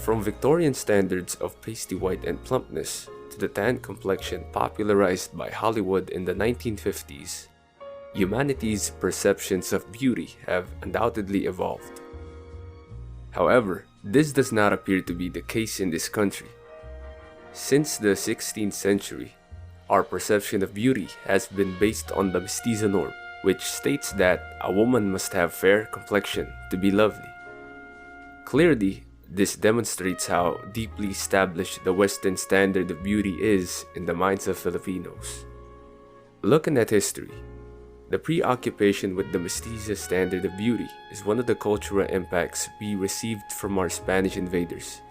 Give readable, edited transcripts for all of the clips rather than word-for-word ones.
From Victorian standards of pasty white and plumpness to the tan complexion popularized by Hollywood in the 1950s, humanity's perceptions of beauty have undoubtedly evolved. However, this does not appear to be the case in this country. Since the 16th century, our perception of beauty has been based on the mestizo norm, which states that a woman must have fair complexion to be lovely. Clearly, this demonstrates how deeply established the Western standard of beauty is in the minds of Filipinos. Looking at history, the preoccupation with the mestizo standard of beauty is one of the cultural impacts we received from our Spanish invaders.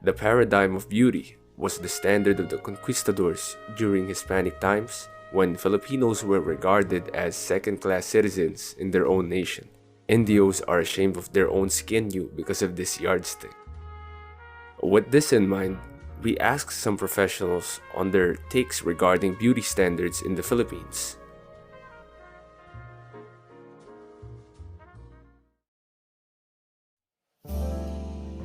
The paradigm of beauty was the standard of the conquistadors during Hispanic times, when Filipinos were regarded as second-class citizens in their own nation. Indios are ashamed of their own skin hue because of this yardstick. With this in mind, we asked some professionals on their takes regarding beauty standards in the Philippines.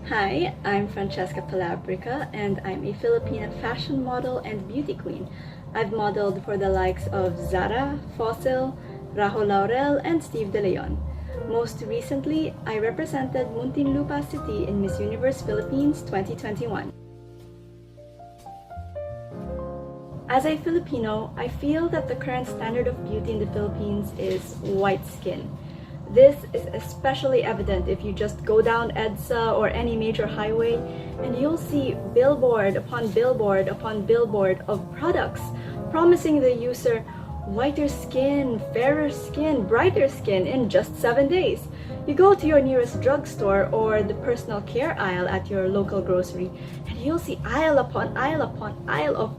Hi, I'm Francesca Palabrica and I'm a Filipina fashion model and beauty queen. I've modeled for the likes of Zara, Fossil, Rahul Laurel, and Steve De Leon. Most recently, I represented Muntinlupa City in Miss Universe Philippines 2021. As a Filipino, I feel that the current standard of beauty in the Philippines is white skin. This is especially evident if you just go down EDSA or any major highway and you'll see billboard upon billboard upon billboard of products promising the user whiter skin, fairer skin, brighter skin in just 7 days. You go to your nearest drugstore or the personal care aisle at your local grocery and you'll see aisle upon aisle upon aisle of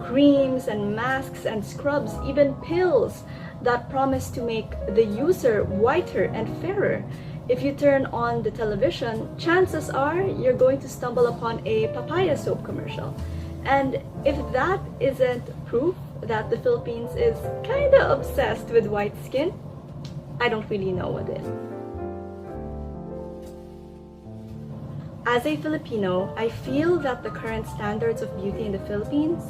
creams and masks and scrubs, even pills that promise to make the user whiter and fairer. If you turn on the television, chances are you're going to stumble upon a papaya soap commercial. And if that isn't proof that the Philippines is kinda obsessed with white skin, I don't really know what is. As a Filipino, I feel that the current standards of beauty in the Philippines,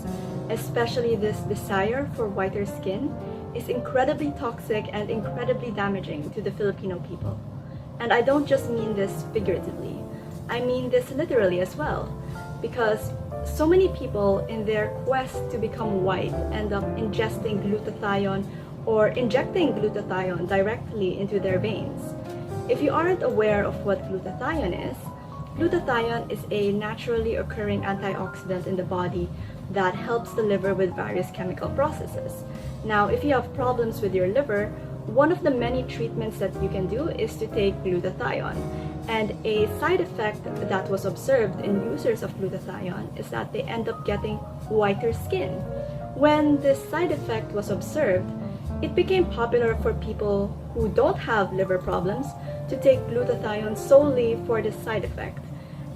especially this desire for whiter skin, is incredibly toxic and incredibly damaging to the Filipino people. And I don't just mean this figuratively, I mean this literally as well, because so many people in their quest to become white end up ingesting glutathione or injecting glutathione directly into their veins. If you aren't aware of what glutathione is a naturally occurring antioxidant in the body that helps the liver with various chemical processes. Now, if you have problems with your liver, one of the many treatments that you can do is to take glutathione. And a side effect that was observed in users of glutathione is that they end up getting whiter skin. When this side effect was observed, it became popular for people who don't have liver problems to take glutathione solely for this side effect.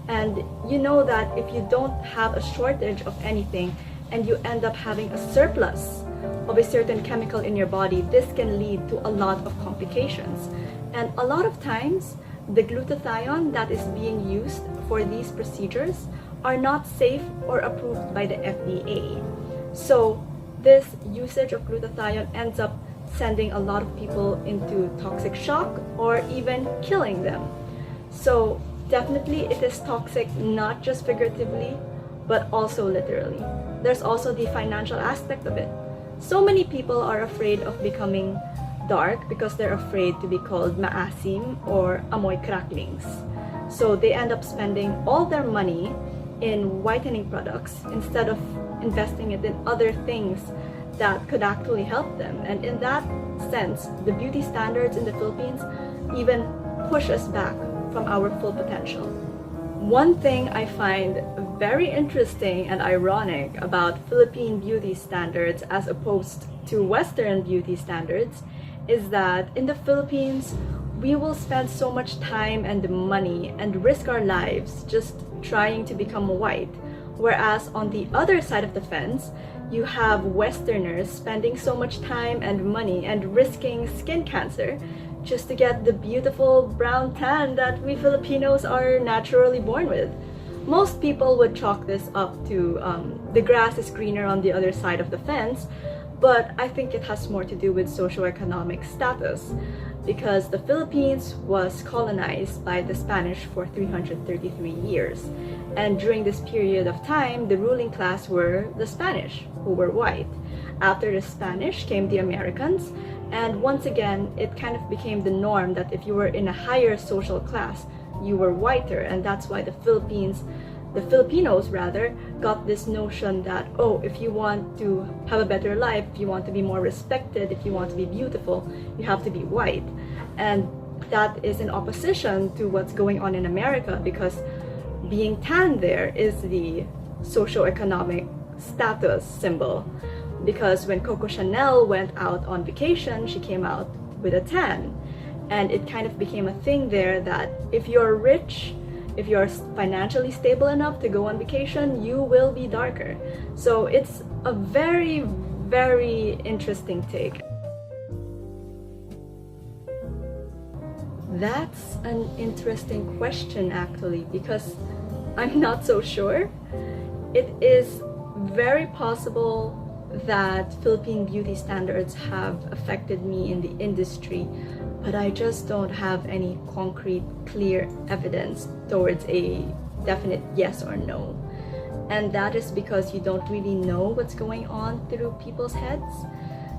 And you know that if you don't have a shortage of anything and you end up having a surplus of a certain chemical in your body, this can lead to a lot of complications. And a lot of times, the glutathione that is being used for these procedures are not safe or approved by the FDA. So this usage of glutathione ends up sending a lot of people into toxic shock or even killing them. So definitely it is toxic, not just figuratively, but also literally. There's also the financial aspect of it. So many people are afraid of becoming dark because they're afraid to be called maasim or amoy cracklings. So they end up spending all their money in whitening products instead of investing it in other things that could actually help them. And in that sense, the beauty standards in the Philippines even push us back from our full potential. One thing I find very interesting and ironic about Philippine beauty standards as opposed to Western beauty standards is that in the Philippines, we will spend so much time and money and risk our lives just trying to become white. Whereas on the other side of the fence, you have Westerners spending so much time and money and risking skin cancer just to get the beautiful brown tan that we Filipinos are naturally born with. Most people would chalk this up to the grass is greener on the other side of the fence, but I think it has more to do with socioeconomic status, because the Philippines was colonized by the Spanish for 333 years. And during this period of time, the ruling class were the Spanish, who were white. After the Spanish came the Americans, and once again, it kind of became the norm that if you were in a higher social class, you were whiter, and that's why the Filipinos rather, got this notion that, oh, if you want to have a better life, if you want to be more respected, if you want to be beautiful, you have to be white. And that is in opposition to what's going on in America, because being tan there is the socioeconomic status symbol. Because when Coco Chanel went out on vacation, she came out with a tan. And it kind of became a thing there that if you're rich, if you're financially stable enough to go on vacation, you will be darker. So it's a very, very interesting take. That's an interesting question actually, because I'm not so sure. It is very possible that Philippine beauty standards have affected me in the industry, but I just don't have any concrete, clear evidence towards a definite yes or no. And that is because you don't really know what's going on through people's heads.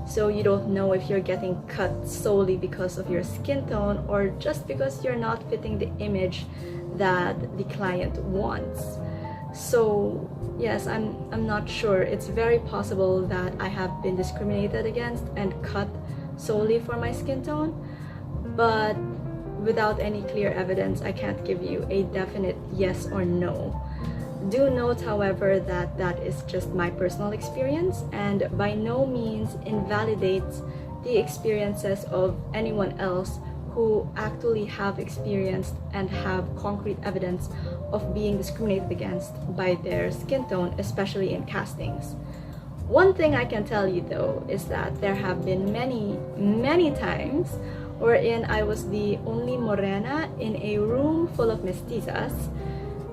So you don't know if you're getting cut solely because of your skin tone or just because you're not fitting the image that the client wants. So yes, I'm not sure. It's very possible that I have been discriminated against and cut solely for my skin tone, but without any clear evidence, I can't give you a definite yes or no. Do note, however, that that is just my personal experience and by no means invalidates the experiences of anyone else who actually have experienced and have concrete evidence of being discriminated against by their skin tone, especially in castings. One thing I can tell you though is that there have been many times wherein I was the only morena in a room full of mestizas,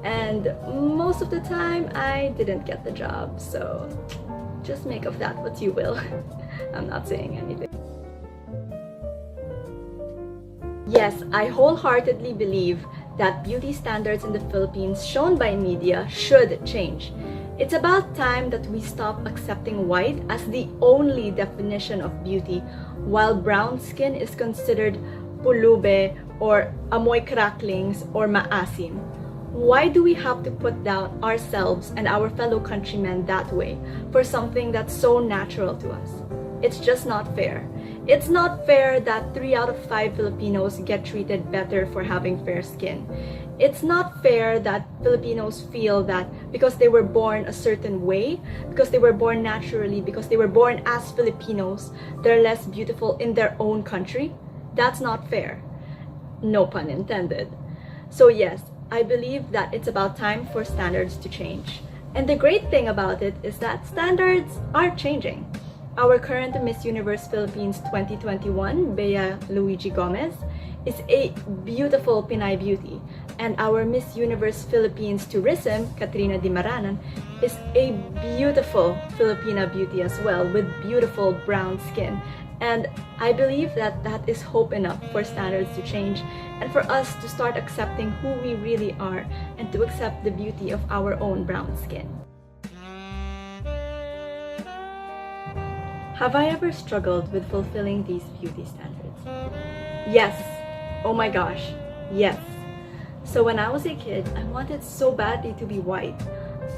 and most of the time I didn't get the job, so just make of that what you will. I'm not saying anything. Yes, I wholeheartedly believe that beauty standards in the Philippines shown by media should change. It's about time that we stop accepting white as the only definition of beauty, while brown skin is considered pulube or amoy cracklings or maasim. Why do we have to put down ourselves and our fellow countrymen that way for something that's so natural to us? It's just not fair. It's not fair that 3 out of 5 Filipinos get treated better for having fair skin. It's not fair that Filipinos feel that because they were born a certain way, because they were born naturally, because they were born as Filipinos, they're less beautiful in their own country. That's not fair. No pun intended. So yes, I believe that it's about time for standards to change. And the great thing about it is that standards are changing. Our current Miss Universe Philippines 2021, Bea Luigi Gomez, is a beautiful Pinay beauty. And our Miss Universe Philippines Tourism, Katrina Di Maranan, is a beautiful Filipina beauty as well, with beautiful brown skin. And I believe that that is hope enough for standards to change and for us to start accepting who we really are and to accept the beauty of our own brown skin. Have I ever struggled with fulfilling these beauty standards? Yes. Oh my gosh. Yes. So when I was a kid, I wanted so badly to be white.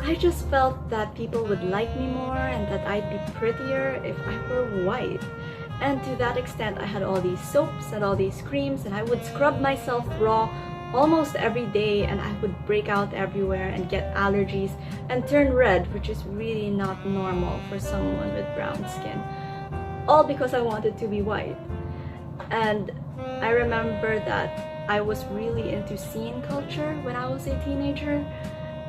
I just felt that people would like me more and that I'd be prettier if I were white. And to that extent, I had all these soaps and all these creams, and I would scrub myself raw almost every day, and I would break out everywhere and get allergies and turn red, which is really not normal for someone with brown skin. All because I wanted to be white. And I remember that I was really into scene culture when I was a teenager,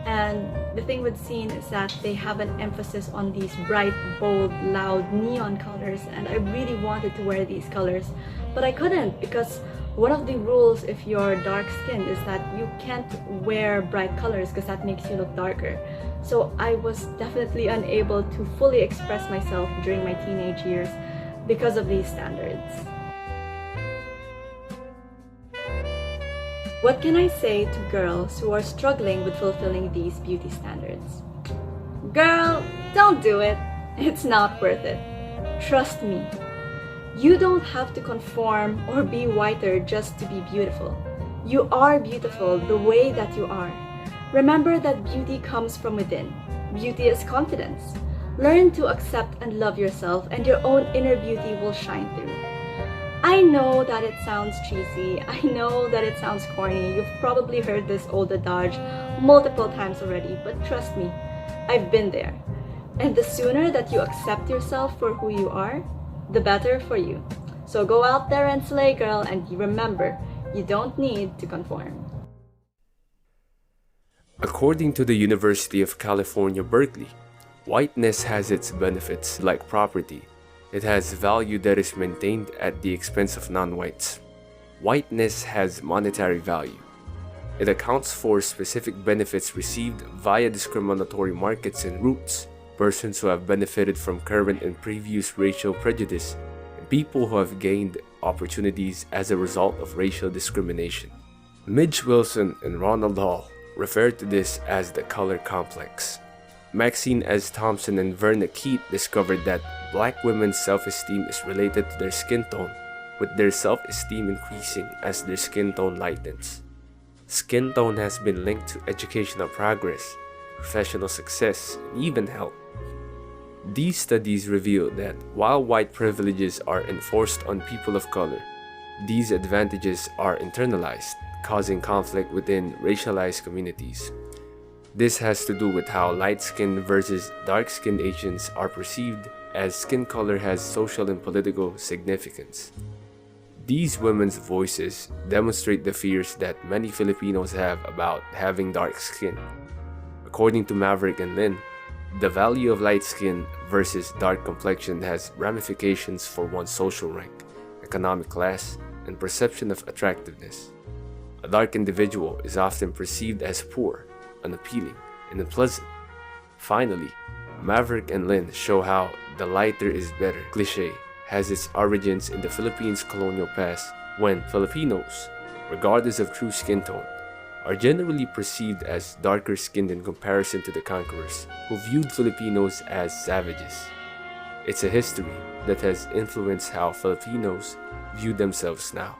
And the thing with 𝚎 is that they have an emphasis on these bright, bold, loud neon colors, and I really wanted to wear these colors, but I couldn't because one of the rules if you're dark skinned is that you can't wear bright colors because that makes you look darker. So I was definitely unable to fully express myself during my teenage years because of these standards. What can I say to girls who are struggling with fulfilling these beauty standards? Girl, don't do it. It's not worth it. Trust me. You don't have to conform or be whiter just to be beautiful. You are beautiful the way that you are. Remember that beauty comes from within. Beauty is confidence. Learn to accept and love yourself, and your own inner beauty will shine through. I know that it sounds cheesy. I know that it sounds corny. You've probably heard this old adage multiple times already, but trust me, I've been there. And the sooner that you accept yourself for who you are, the better for you. So go out there and slay, girl, and remember, you don't need to conform. According to the University of California, Berkeley, whiteness has its benefits like property. It has value that is maintained at the expense of non-whites. Whiteness has monetary value. It accounts for specific benefits received via discriminatory markets and routes, persons who have benefited from current and previous racial prejudice, and people who have gained opportunities as a result of racial discrimination. Midge Wilson and Ronald Hall referred to this as the color complex. Maxine S. Thompson and Verna Keith discovered that black women's self-esteem is related to their skin tone, with their self-esteem increasing as their skin tone lightens. Skin tone has been linked to educational progress, professional success, and even health. These studies reveal that while white privileges are enforced on people of color, these advantages are internalized, causing conflict within racialized communities. This has to do with how light-skinned versus dark-skinned Asians are perceived, as skin color has social and political significance. These women's voices demonstrate the fears that many Filipinos have about having dark skin. According to Maverick and Lynn, the value of light skin versus dark complexion has ramifications for one's social rank, economic class, and perception of attractiveness. A dark individual is often perceived as poor, unappealing, and unpleasant. Finally, Maverick and Lynn show how the lighter is better cliché has its origins in the Philippines' colonial past, when Filipinos, regardless of true skin tone, are generally perceived as darker skinned in comparison to the conquerors, who viewed Filipinos as savages. It's a history that has influenced how Filipinos view themselves now.